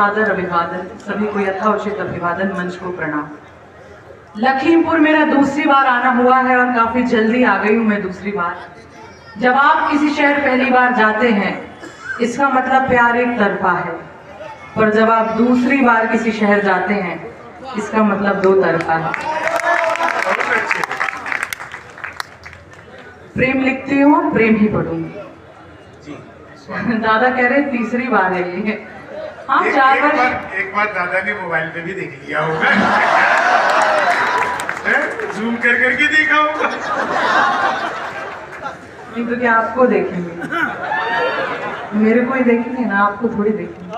सादर अभिवादन, सभी को यथाउचित अभिवादन, मंच को प्रणाम। लखीमपुर मेरा दूसरी बार आना हुआ है और काफी जल्दी आ गई हूँ मैं दूसरी बार। जब आप किसी शहर पहली बार जाते हैं इसका मतलब प्यार एक तरफा है, पर जब आप दूसरी बार किसी शहर जाते हैं इसका मतलब दो तरफा है। प्रेम लिखती हूँ, प्रेम ही पढ़ूंगी। दादा कह रहे तीसरी बार है ये। हाँ, एक बार दादा ने मोबाइल पे भी देख लिया होगा, जूम कर करके देखा होगा। नहीं तो क्या आपको देखेंगे? मेरे को ही देखेंगे ना, आपको थोड़ी देखेंगे।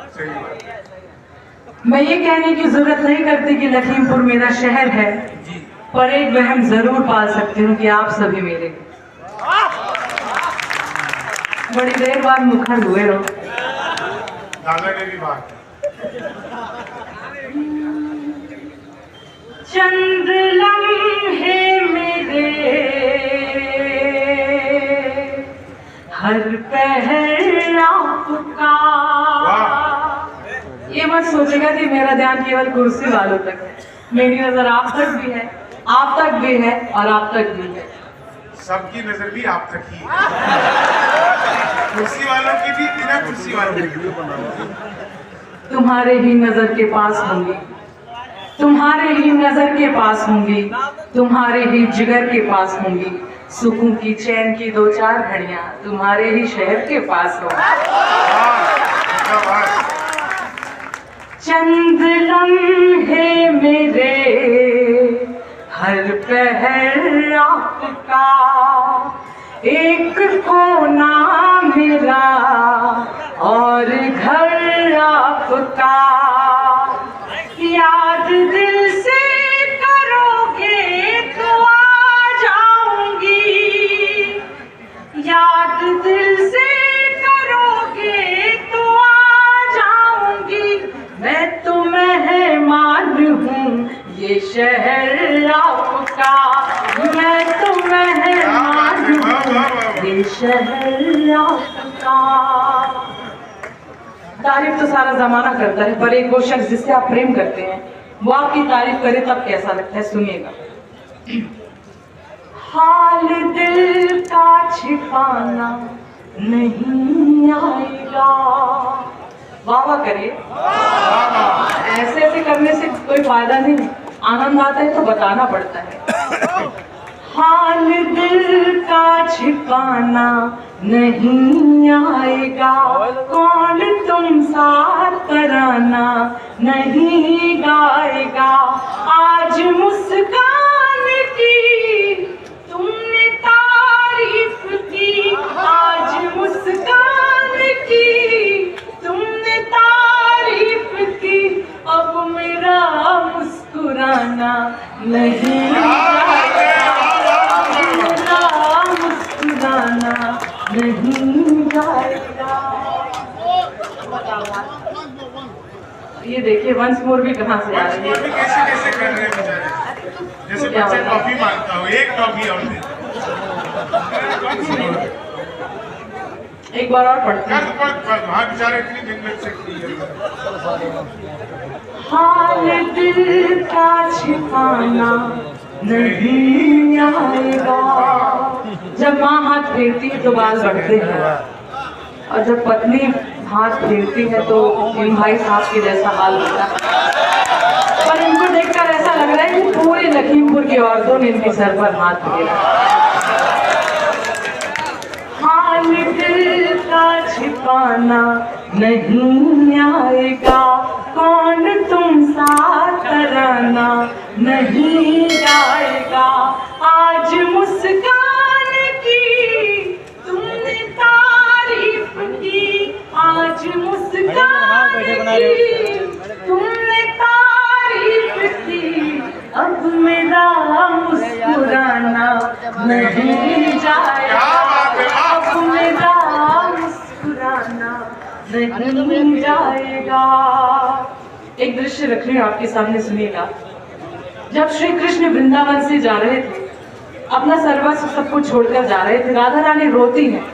मैं ये कहने की जरूरत नहीं करती कि लखीमपुर मेरा शहर है, पर एक वहम जरूर पाल सकती हूँ कि आप सभी मेरे। बड़ी देर बाद मुखर हुए हो। दादा ने भी बात। चंद लम्हे मेरे हर पहर आपका। ये मत सोचेगा कि मेरा ध्यान केवल कुर्सी वालों तक है। मेरी नजर आप तक भी है, आप तक भी है और आप तक भी है। सबकी नजर भी आप तक ही है, कुर्सी वालों की भी, बिना कुर्सी वालों की भी। तुम्हारे ही नजर के पास होंगी, तुम्हारे ही नजर के पास होंगी, तुम्हारे ही जिगर के पास होंगी। सुकून की चैन की दो चार घड़ियां तुम्हारे ही शहर के पास होंगी। चंद लम्हे मेरे हर पहर आपका, एक कोना मेरा और घर आपका। याद दिल से करोगे तो आ जाऊंगी, याद दिल से करोगे तो आ जाऊंगी। मैं तो मेहमान हूँ ये शहर आपका, मैं तो मेहमान हूँ ये शहर आपका। तारीफ तो सारा जमाना करता है, पर एक वो शख्स जिससे आप प्रेम करते हैं वो आपकी तारीफ करे तब कैसा लगता है, सुनिएगा। हाल दिल का छिपाना नहीं आएगा। वाह वाह करिए। ऐसे ऐसे करने से कोई फायदा नहीं, आनंद आता है तो बताना पड़ता है। हाल दिल का छिपाना नहीं आएगा, कौन तुम साथ तराना नहीं गाएगा। आज मुस्कान की तुमने तारीफ की, आज मुस्कान की तुमने तारीफ की। अब मेरा मुस्कुराना नहीं नहीं जाएगा। ये देखिए वंस मोर भी कहाँ से आ रही है। कैसे कैसे कर रहे हैं बेचारे, जैसे बच्चे टॉफी मांगता हो, एक टॉफी और दे। एक बार और पढ़ते हैं। हाँ बेचारे इतनी मेहनत से की है। हाल दिल का छिपाना नहीं आएगा। जब माँ हाथ फेरती है तो बाल बढ़ते हैं, और जब पत्नी हाथ फेरती है तो इन भाई साहब के जैसा हाल होता है। पर इनको देखकर ऐसा लग रहा है कि पूरे लखीमपुर की औरतों ने इनके सर पर हाथ फेरा। हाल दिल का छिपाना नहीं आएगा, कौन तुम साथ कराना नहीं गाएगा। आज मुस्कान की तुमने तारीफ की, आज मुस्कान की तुमने तारीफ की। अब मेरा मुस्कुराना नहीं जाएगा, अब मेरा मुस्कुराना नहीं जाएगा। एक दृश्य रख रही हूँ आपके सामने, सुनिएगा। जब श्री कृष्ण वृंदावन से जा रहे थे, अपना सर्वस्व सब कुछ छोड़कर जा रहे थे, राधा रानी रोती हैं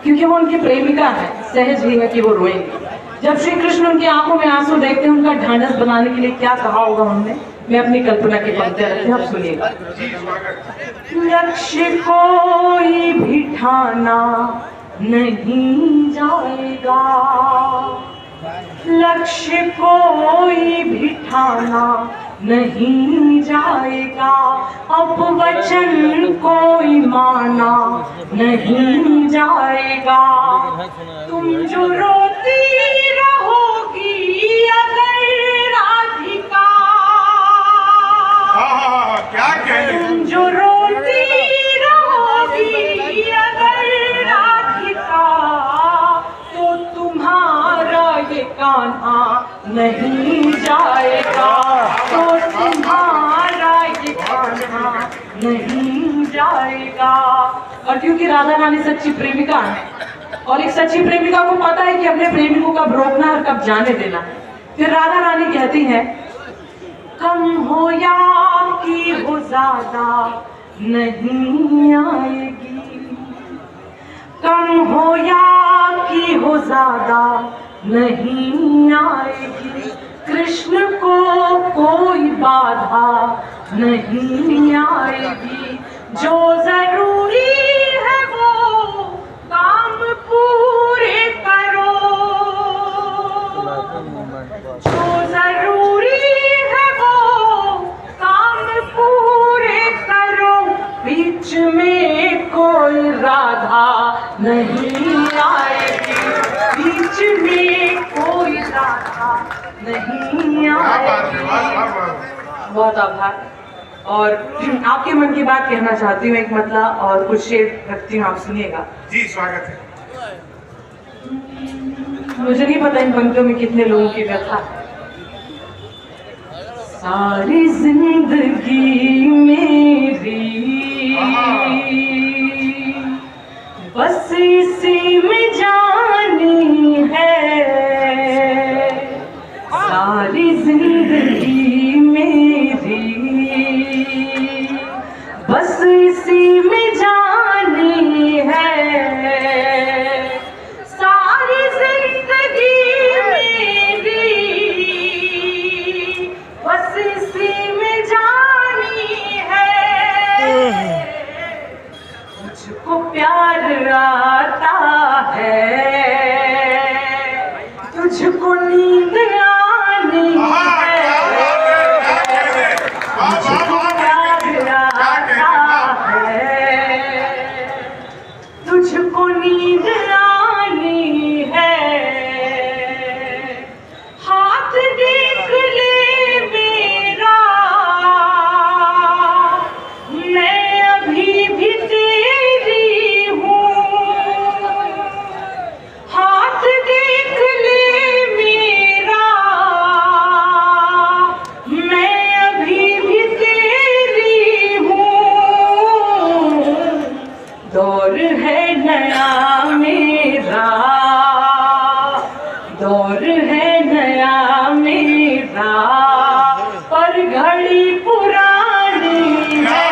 क्योंकि वो उनकी प्रेमिका है, सहज ही है कि वो रोएंगी। जब श्री कृष्ण उनकी आंखों में आंसू देखते हैं, उनका ढांढस बनाने के लिए क्या कहा होगा उन्होंने, मैं अपनी कल्पना की पंक्तियां रखती हूं, आप सुनिएगा। लक्ष्य कोई भी ठाना नहीं जाएगा, लक्ष्य कोई भी ठाना नहीं जाएगा, अब वचन कोई माना नहीं जाएगा। तुम जो रोती रहोगी अगर राधिका, क्या कहने, तुम जो रोती रहोगी अगर राधिका, तो तुम्हारा ये कान्हा नहीं जाएगा, तो तुम्हारा ये कान्हा नहीं जाएगा। और क्योंकि राधा रानी सच्ची प्रेमिका है, और एक सच्ची प्रेमिका को पता है कि अपने प्रेमी को कब रोकना और कब जाने देना, फिर राधा रानी कहती है, कम हो या कि हो ज्यादा नहीं आएगी, कम हो या कि हो ज्यादा नहीं आएगी, कृष्ण को कोई बाधा नहीं आएगी, जो जरूरी है वो काम पूरे करो, जो जरूरी है वो काम पूरे करो, बीच में कोई राधा नहीं आएगी, बीच में कोई राधा नहीं आएगी। बहुत आभार। और आपके मन की बात कहना चाहती हूँ, एक मतला और कुछ शेर रखती हूँ, आप सुनिएगा। जी स्वागत है। मुझे नहीं पता इन पंक्तियों में कितने लोगों की व्यथा है। सारी जिंदगी मेरी बस इसी में जानी है, सारी जिंदगी मेरी बस इसी में जानी है, सारी जिंदगी मेरी बस इसी में जानी है, मुझको प्यार आता है, तुझको नींद आनी है, मुझको प्यार आता है, तुझको नींद आनी है, हाथ देख ले मेरा, मैं अभी भी तेरी हूँ, हाथ देख ले मेरा, मैं अभी भी तेरी हूँ, दौर है नया मेरा, दौर है नया मेरा, पर घड़ी पुरानी है,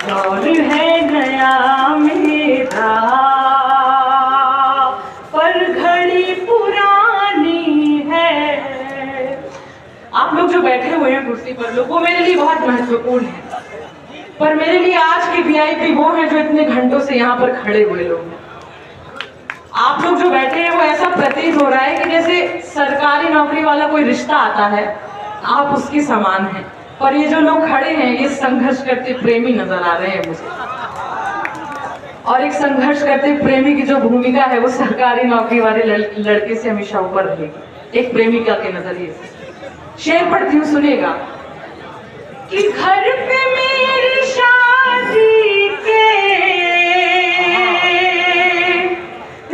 दौर है नया मेरा, पर घड़ी पुरानी है। आप लोग जो बैठे हुए हैं कुर्सी पर, लोग वो मेरे लिए बहुत महत्वपूर्ण है, पर मेरे लिए आज की वीआईपी वो है जो इतने घंटों से यहाँ पर खड़े हुए लोग हैं। आप लोग जो बैठे हैं वो ऐसा प्रतीत हो रहा है कि जैसे सरकारी नौकरी वाला कोई रिश्ता आता है, आप उसके समान हैं, पर ये जो लोग खड़े हैं ये संघर्ष करते प्रेमी नजर आ रहे हैं मुझे, और एक संघर्ष करते प्रेमी की जो भूमिका है वो सरकारी नौकरी वाले लड़के से हमेशा ऊपर रहेगी, एक प्रेमिका के नजरिए से। शेर पढ़ती हूँ, सुनिएगा। कि घर पे मेरी शादी के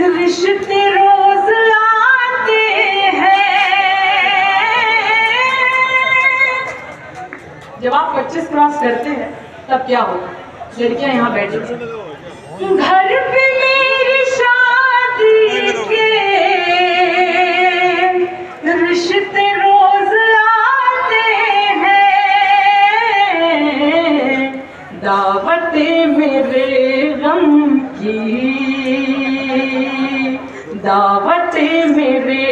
रिश्ते रोज आते हैं, जब आप 25 क्रॉस करते हैं तब क्या होगा, लड़कियां यहाँ बैठी हैं, घर पे मेरी शादी के रिश्ते रोज आते हैं, दावतें मेरे गम की, दावतें मेरे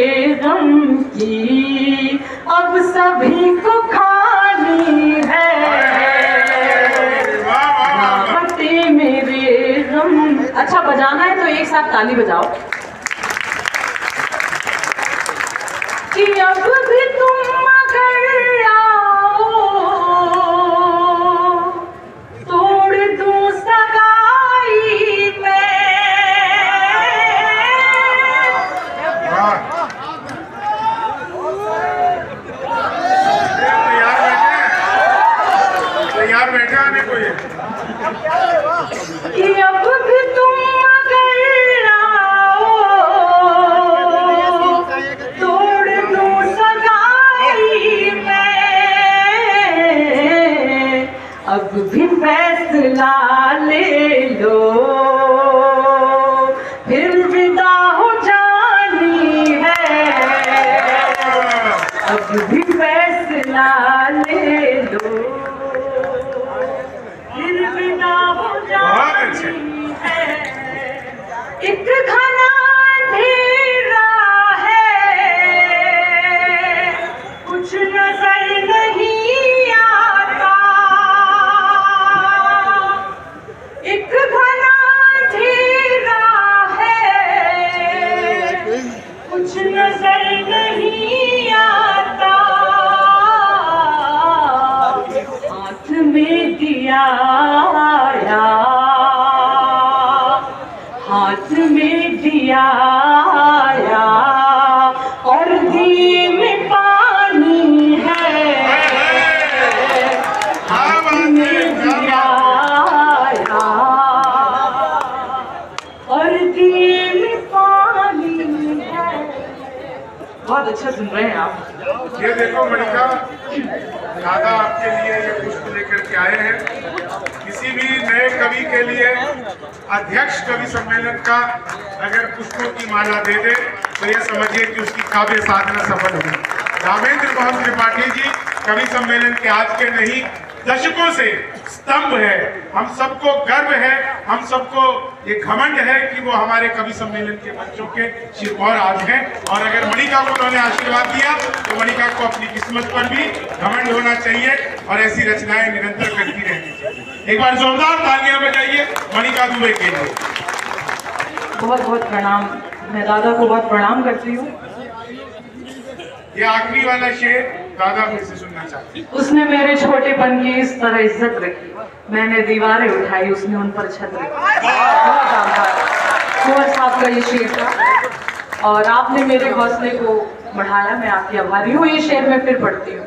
गम की अब सभी को खानी है। दावतें मेरे गम। अच्छा बजाना है तो एक साथ ताली बजाओ। कि अब भी तुम अगर आओ तोड़ दूं सगाई में। तैयार बैठे आने को ये। कि अब भी तुम अगर आओ तोड़ दूं सगाई में। अब भी फैसला ले लो फिर विदा हो जानी है। अब भी फैसला ले लो फिर विदा हो जानी है। एक घना अंधेरा है कुछ नजर नहीं आता। एक घना अंधेरा है कुछ नजर नहीं आता। हाथ में दिया आया हाथ में दिया आया और दिए में पानी है। हाथ में दिया आया और दिए में पानी है। बहुत अच्छा सुन रहे हैं आप। ये देखो मणिका, दादा आपके लिए ये पुष्प लेकर के आए हैं। किसी भी नए कवि के लिए अध्यक्ष कवि सम्मेलन का अगर पुष्पों की माला दे दे तो ये समझिए कि उसकी काव्य साधना सफल हुई। रामेंद्र मोहन त्रिपाठी जी कवि सम्मेलन के आज के नहीं दशकों से स्तंभ है। हम सबको गर्व है, हम सबको ये घमंड है कि वो हमारे कवि सम्मेलन के बच्चों के शिरमौर आज हैं। और अगर मणिका को उन्होंने आशीर्वाद दिया तो मणिका को अपनी किस्मत पर भी घमंड होना चाहिए और ऐसी रचनाएं निरंतर करती रहनी चाहिए। एक बार जोरदार तालियां बजाइए मणिका दुबे के लिए। बहुत बहुत प्रणाम। मैं दादा को बहुत प्रणाम करती हूँ। ये आखिरी वाला शेर दादा फिर से सुनना चाहती हूँ। उसने मेरे छोटेपन की इस तरह इज्जत रखी, मैंने दीवारें उठाई, उसने उन पर छत रखी। बहुत आभार। कुंवर साहब का ये शेर था और आपने मेरे हौसले को बढ़ाया। मैं आपकी आभारी हूँ। ये शेर मैं फिर पढ़ती हूँ।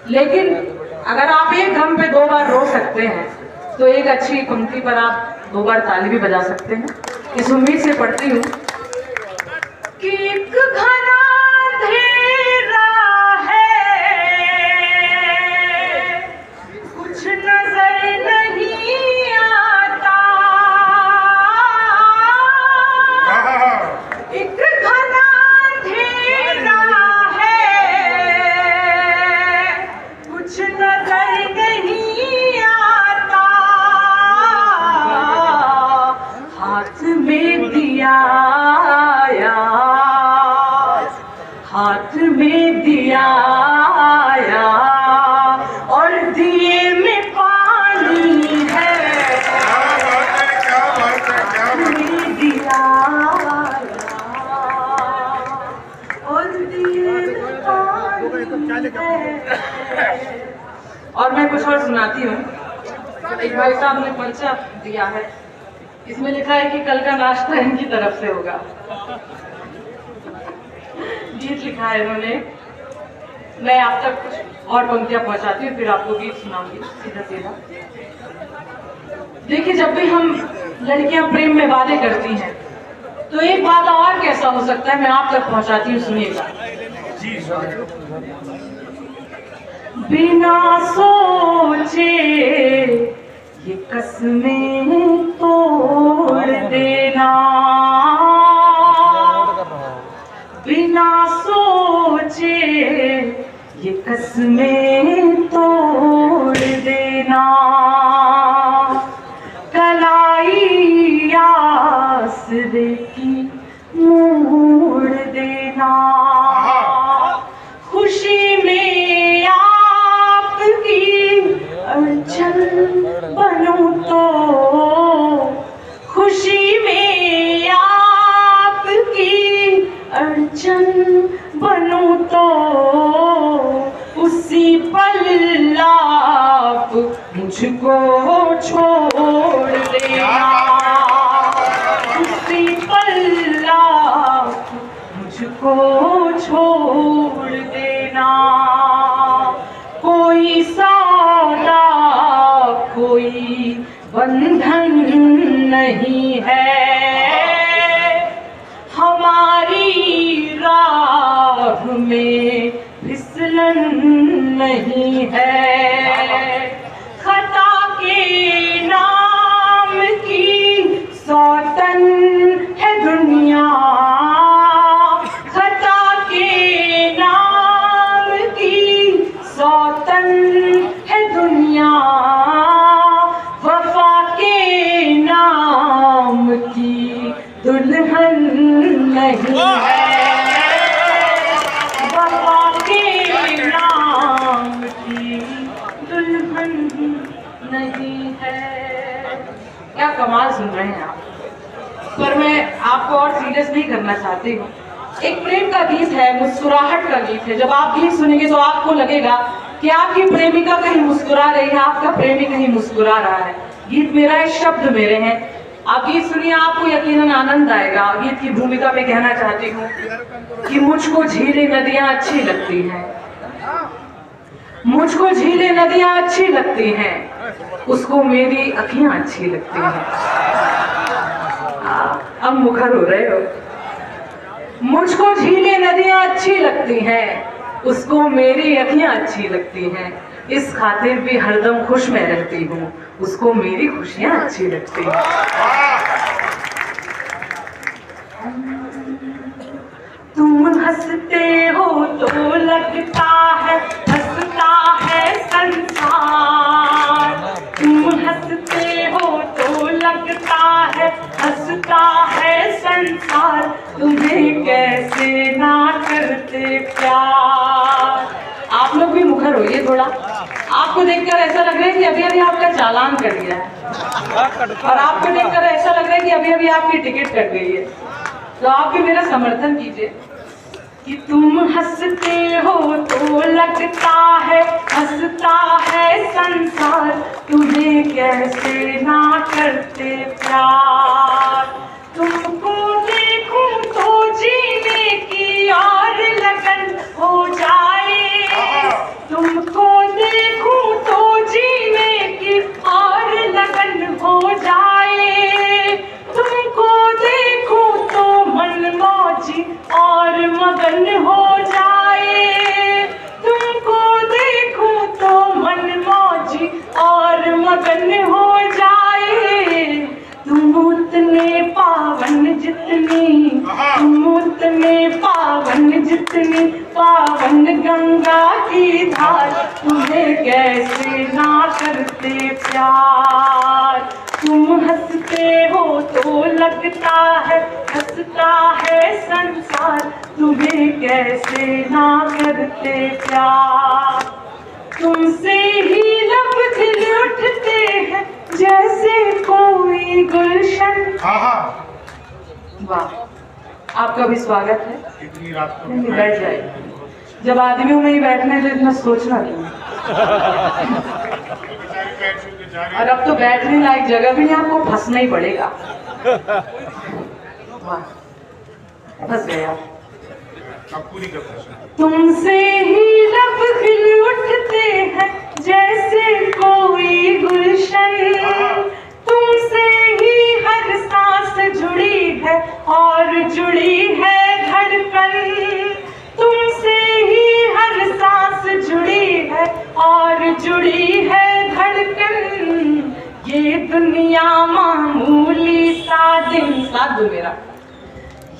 लेकिन अगर आप एक गम पे 2 बार रो सकते हैं तो एक अच्छी पंक्ति पर आप 2 बार ताली भी बजा सकते हैं। इस उम्मीद से पढ़ती हूँ कि एक घना अंधेरा है कुछ नजर नहीं आता। एक घना अंधेरा है कुछ नजर नहीं आता। हाथ में दिया आया हाथ में दिया आया और दिए में पानी है। क्या बात है, क्या बात है। में दिया आया और दिए में पानी है। और मैं कुछ और सुनाती हूँ। एक भाई साहब ने पर्चा दिया है, इसमें लिखा है कि कल का नाश्ता इनकी तरफ से होगा। गीत लिखा है इन्होंने। मैं आप तक कुछ और पंक्तियां पहुंचाती हूँ फिर आपको गीत सुनाऊंगी सीधा सीधा। देखिए, जब भी हम लड़कियां प्रेम में वादे करती हैं तो एक वादा और कैसा हो सकता है, मैं आप तक पहुंचाती हूँ, सुनिएगा। बिना सोचे ये कसमें तोड़ देना, बिना सोचे ये कसमें तोड़ देना। कलाई आसरे की मोड़ देना। खुशी में आपकी अड़चन बनूं तो, खुशी में आपकी अड़चन बनूं तो, उसी पल आप मुझको छोड़ देना। उसी पल आप मुझको छोड़ देना। कोई सौदा कोई बंधन नहीं है, हमारी राह में फिसलन नहीं है। खता के नाम की सौतन है दुनिया, खता के नाम की सौतन है दुनिया, वफा के नाम की दुल्हन नहीं है, वफा के नाम की दुल्हन नहीं है। क्या कमाल सुन रहे हैं आप, पर मैं आपको और सीरियस नहीं करना चाहती हूँ। एक प्रेम का गीत है, मुस्कुराहट का गीत है। जब आप गीत सुनेंगे तो आपको लगेगा कि आपकी प्रेमिका कहीं मुस्कुरा रही है, आपका प्रेमी कहीं मुस्कुरा रहा है। गीत मेरा है, शब्द मेरे हैं। आप गीत सुनिए, आपको यकीनन आनंद आएगा। गीत की भूमिका में कहना चाहती हूँ कि मुझको झीलें नदियाँ अच्छी लगती हैं, मुझको झीलें नदियाँ अच्छी लगती हैं, उसको मेरी अखियाँ अच्छी लगती हैं। अब मुखर हो रहे हो। मुझको झीलें नदियाँ अच्छी लगती हैं, उसको मेरी अखियाँ अच्छी लगती हैं। इस खातिर भी हरदम खुश मैं रहती हूँ, उसको मेरी खुशियाँ अच्छी लगती हैं। तुम हंसते हो तो लगता है हंसता है संसार, तुम हंसते हो तो लगता है हंसता है संसार, तुम्हें कैसे ना करते प्यार। आप लोग भी मुखर होइए थोड़ा। आपको देखकर ऐसा लग रहा है कि अभी अभी आपका चालान कट गया है, और आपको देखकर ऐसा लग रहा है कि अभी अभी आपकी टिकट कट गई है। तो आप भी मेरा समर्थन कीजिए कि तुम हंसते हो तो लगता है हंसता है संसार, तुम्हें कैसे ना करते प्यार। तुमको देखूं तो जीने की और लगन हो जाए, तुमको देखूं तो जीने की और लगन हो जाए, तुमको देखूं तो मन मौजी और मगन हो जाए, तुमको देखूं तो मन मौजी और मगन हो जाए। तुम उतने पावन जितनी, तुम उतने पावन जितनी पावन गंगा की धार, तुम्हें कैसे ना करते प्यार। तुम हंसते हो तो लगता है हंसता है संसार, तुम्हें कैसे ना करते प्यार। तुमसे ही लब खिल उठते हैं जैसे कोई गुलशन। वाह, आपका भी स्वागत है। इतनी रात को बैठ जाए, जब आदमियों में ही बैठने तो इतना सोचना क्यों। और अब तो बैठने लायक जगह भी नहीं, आपको फंसना ही पड़ेगा। वाह, फंस गया। तुमसे ही लब खिल उठते हैं जैसे कोई गुलशन, तुमसे ही हर सांस जुड़ी है और जुड़ी है धड़कन, तुमसे ही हर सांस जुड़ी है और जुड़ी है धड़कन। ये दुनिया मामूली सा दिन, साथ दो मेरा,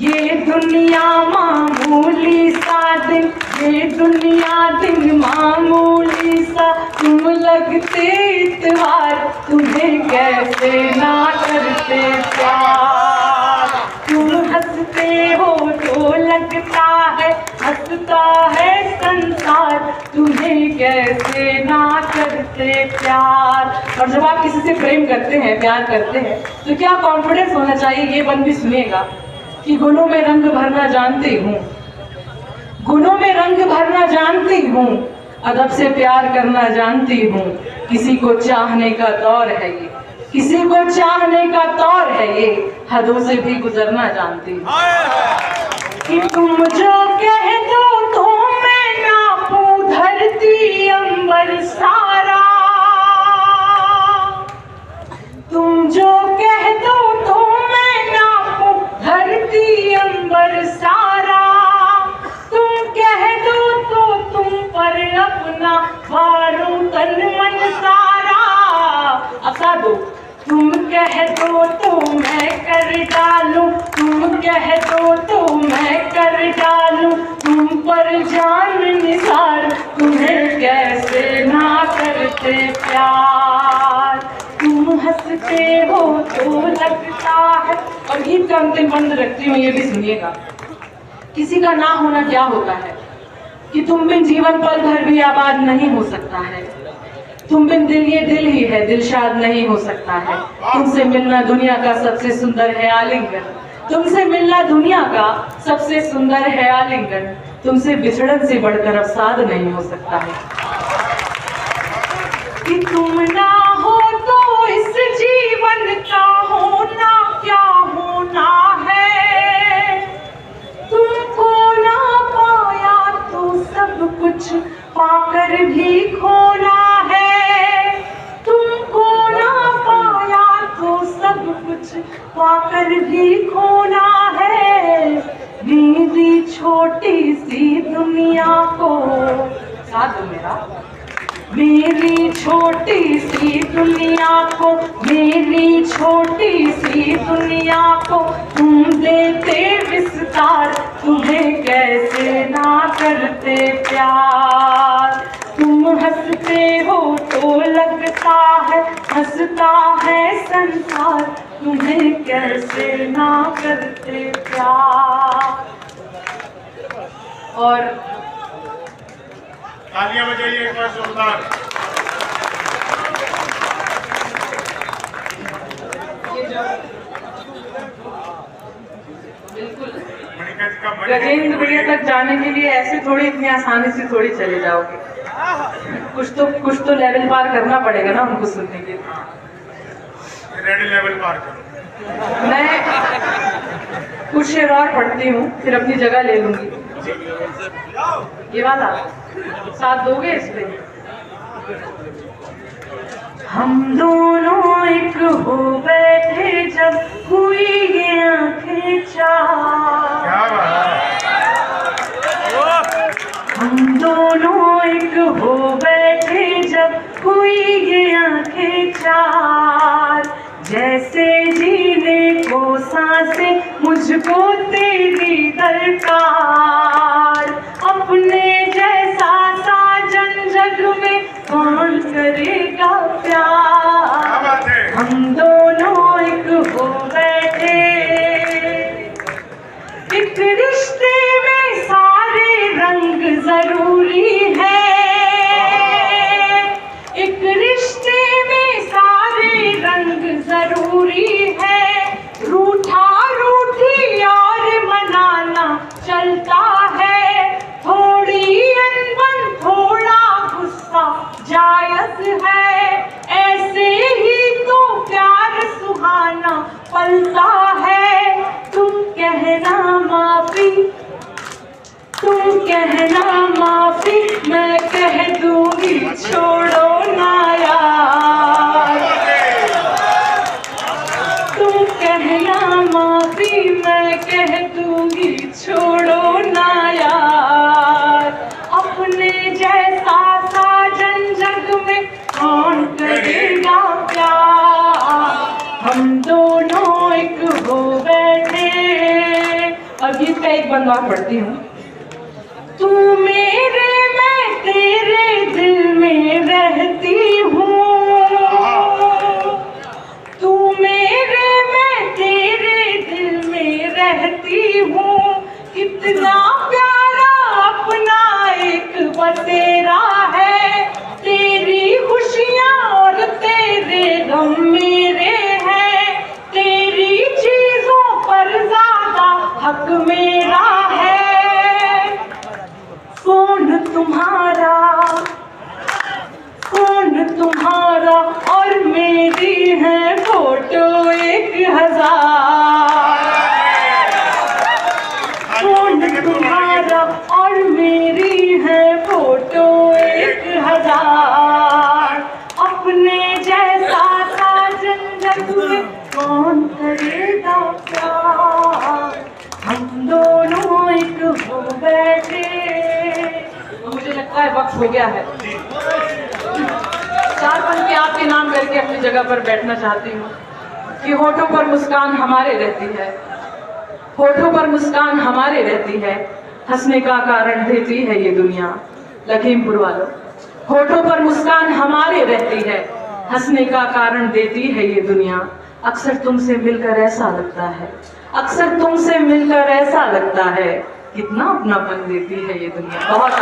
ये दुनिया मामूली सा दिन, ये दुनिया दिन मामूली सा, तुम लगते इतवार, तुम्हें कैसे ना करते प्यार। तुम हंसते प्यार। और जब आप किसी से प्रेम करते हैं, प्यार करते हैं, तो क्या कॉन्फिडेंस होना चाहिए, ये बंद भी सुनिएगा कि गुणों में रंग भरना जानती हूँ, गुणों में रंग भरना जानती हूँ, अदब से प्यार करना जानती हूँ, किसी को चाहने का दौर है ये, किसी को चाहने का दौर है ये, हदों से भी गुजरना जानती हूँ। कि तुम जो कह दो तो मैं नापूं धरती अंबर सारा, तुम जो कह दो तो मैं नापूं धरती अंबर सारा, तुम कह दो तो तुम पर अपना वारूं तन मन सारा। अब साथ दो, तुम कह दो तो मैं कर डालूं, तुम कह दो तो मैं कर डालूं, तुम पर जान निसार, तुम्हें कैसे ना करते प्यार, तुम हंसते हो तो लगता है। और गीत का अंतिम बंद रखती हूँ, ये भी सुनिएगा। किसी का ना होना क्या होता है कि तुम बिन जीवन पल भर भी आबाद नहीं हो सकता है, तुम बिन दिल ये दिल ही है, दिलशाद नहीं हो सकता है। तुमसे मिलना दुनिया का सबसे सुंदर है आलिंगन, तुमसे मिलना दुनिया का सबसे सुंदर है आलिंगन, तुमसे बिछड़न से बढ़कर अवसाद नहीं हो सकता है। कि तुम ना हो तो इस जीवन का होना क्या होना है, तुमको ना पाया तो सब कुछ पाकर भी खोना है, तुमको ना पाया तो सब कुछ पाकर भी खोना है। मेरी छोटी सी दुनिया को, साथ दो मेरा, मेरी छोटी सी दुनिया को, मेरी छोटी सी दुनिया को तुम देते विस्तार, तुम्हें कैसे ना करते प्यार, तुम हंसते हो तो लगता है, हंसता है संसार, तुम्हें कैसे ना करते प्यार। और तालियां बजाइए एक बार जोरदार। बिल्कुल मणिका जी का गजेंद्र भैया तक जाने के लिए ऐसे थोड़ी इतनी आसानी से थोड़ी चले जाओगे, कुछ तो लेवल पार करना पड़ेगा ना उनको सुनने के लिए। रेड लेवल पार करो। मैं कुछ शेर और पढ़ती हूँ, फिर अपनी जगह ले लूंगी। ये वाला साथ दोगे इस पे? हम दोनों एक हो बैठे जब हुई ये आंखें चार, क्या बात है? हम दोनों एक हो बैठे जब हुई ये आंखें चार, जैसे जीने को सांसें मुझको तेरी दरकार, अपने जैसा साजन जग में कौन करेगा प्यार, हम दोनों एक हो बैठे। एक रिश्ते में सारे रंग जरूरी है, एक रिश्ते में सारे रंग जरूरी है, रूठा रूठी और मनाना चलता है, थोड़ी अनबन थोड़ा गुस्सा जायज है, ऐसे ही तो प्यार सुहाना पलता है, तुम कहना माफी, तुम कहना माफी, मैं कह दूंगी छोड़ो ना यार, तुम कहना माफी, मैं कह दूंगी छोड़ो ना यार, अपने जैसा साजन जग में कौन करेगा प्यार, हम दोनों एक हो बैठे। अब गीत का एक बंद और पढ़ती हूँ। तू मेरे मैं तेरे दिल में रहती हूँ, तू मेरे मैं तेरे दिल में रहती हूँ, कितना प्यारा अपना एक बसेरा है, तेरी खुशियाँ तुम्हारा और मेरी है फोटो 1000। फोन तुम्हारा और मेरी है फोटो 1000। अपने जैसा साजन जग में कौन करेगा प्यार, हम दोनों एक हो बैठे। मुझे लगता है वक्त हो गया है। 4 पंक्ति आपके नाम करके अपनी जगह पर बैठना चाहती हूँ कि होठों पर मुस्कान हमारे रहती है, होठों पर मुस्कान हमारे रहती है, हंसने का कारण देती है ये दुनिया। लखीमपुर वालों, होठों पर मुस्कान हमारे रहती है, हंसने का कारण देती है ये दुनिया। अक्सर तुमसे मिलकर ऐसा लगता है, अक्सर तुमसे मिलकर ऐसा लगता है, कितना अपनापन देती है ये दुनिया। बहुत